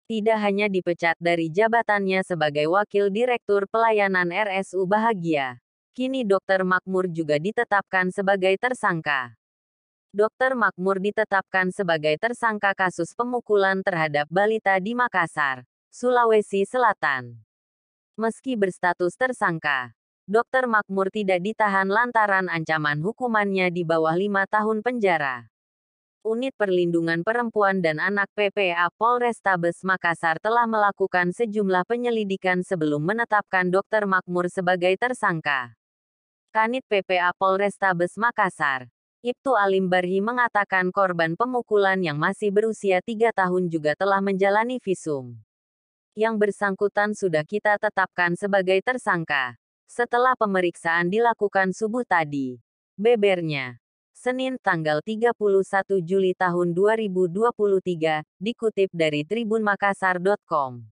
Tidak hanya dipecat dari jabatannya sebagai Wakil Direktur Pelayanan RSU Bahagia, kini Dr. Makmur juga ditetapkan sebagai tersangka. Dr. Makmur ditetapkan sebagai tersangka kasus pemukulan terhadap balita di Makassar, Sulawesi Selatan. Meski berstatus tersangka, Dr. Makmur tidak ditahan lantaran ancaman hukumannya di bawah 5 tahun penjara. Unit Perlindungan Perempuan dan Anak PPA Polrestabes Makassar telah melakukan sejumlah penyelidikan sebelum menetapkan Dr. Makmur sebagai tersangka. Kanit PPA Polrestabes Makassar, Ibtu Alim Barhi mengatakan korban pemukulan yang masih berusia 3 tahun juga telah menjalani visum. Yang bersangkutan sudah kita tetapkan sebagai tersangka. Setelah pemeriksaan dilakukan subuh tadi, bebernya. Senin tanggal 31 Juli tahun 2023, dikutip dari tribunmakassar.com.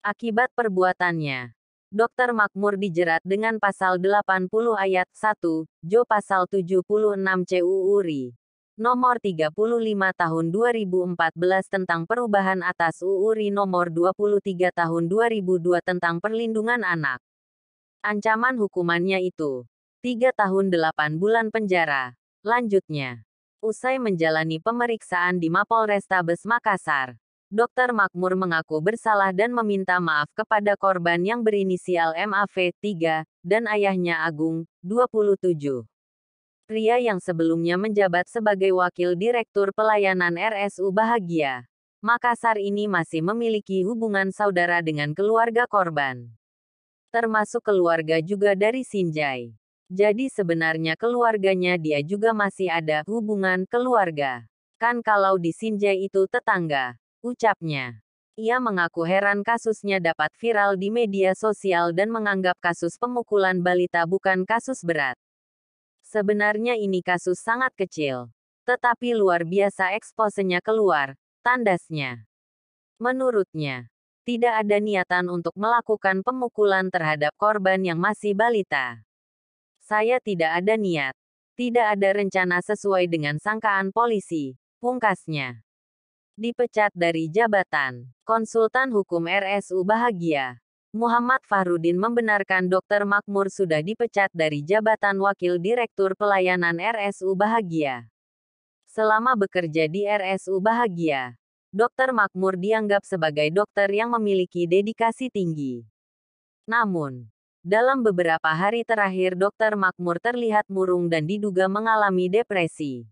Akibat perbuatannya, Dr. Makmur dijerat dengan pasal 80 ayat 1, Jo pasal 76 CUU RI. Nomor 35 tahun 2014 tentang perubahan atas UU RI nomor 23 tahun 2002 tentang perlindungan anak. Ancaman hukumannya itu 3 tahun 8 bulan penjara. Lanjutnya, usai menjalani pemeriksaan di Mapolrestabes Makassar, Dr. Makmur mengaku bersalah dan meminta maaf kepada korban yang berinisial MAV 3 dan ayahnya Agung, 27. Pria yang sebelumnya menjabat sebagai Wakil Direktur Pelayanan RSU Bahagia, Makassar ini masih memiliki hubungan saudara dengan keluarga korban. Termasuk keluarga juga dari Sinjai. Jadi sebenarnya keluarganya dia juga masih ada hubungan keluarga. Kan kalau di Sinjai itu tetangga, ucapnya. Ia mengaku heran kasusnya dapat viral di media sosial dan menganggap kasus pemukulan balita bukan kasus berat. Sebenarnya ini kasus sangat kecil. Tetapi luar biasa eksposenya keluar, tandasnya. Menurutnya, tidak ada niatan untuk melakukan pemukulan terhadap korban yang masih balita. Saya tidak ada niat. Tidak ada rencana sesuai dengan sangkaan polisi, pungkasnya. Dipecat dari jabatan. Konsultan Hukum RSU Bahagia, Muhammad Fahrudin membenarkan Dr. Makmur sudah dipecat dari jabatan Wakil Direktur Pelayanan RSU Bahagia. Selama bekerja di RSU Bahagia, Dr. Makmur dianggap sebagai dokter yang memiliki dedikasi tinggi. Namun, dalam beberapa hari terakhir Dr. Makmur terlihat murung dan diduga mengalami depresi.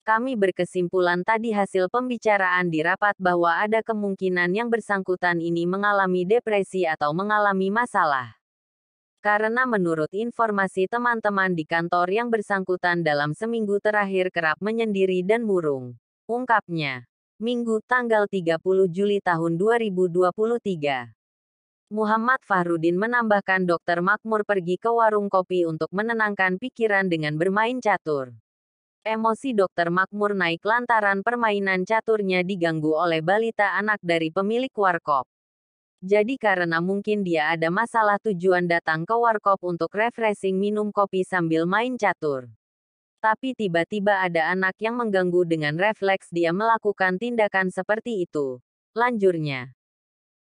Kami berkesimpulan tadi hasil pembicaraan di rapat bahwa ada kemungkinan yang bersangkutan ini mengalami depresi atau mengalami masalah. Karena menurut informasi teman-teman di kantor yang bersangkutan dalam seminggu terakhir kerap menyendiri dan murung. Ungkapnya. Minggu tanggal 30 Juli tahun 2023. Muhammad Fahrudin menambahkan Dr. Makmur pergi ke warung kopi untuk menenangkan pikiran dengan bermain catur. Emosi Dr. Makmur naik lantaran permainan caturnya diganggu oleh balita anak dari pemilik warkop. Jadi karena mungkin dia ada masalah tujuan datang ke warkop untuk refreshing minum kopi sambil main catur. Tapi tiba-tiba ada anak yang mengganggu dengan refleks dia melakukan tindakan seperti itu. Lanjutnya.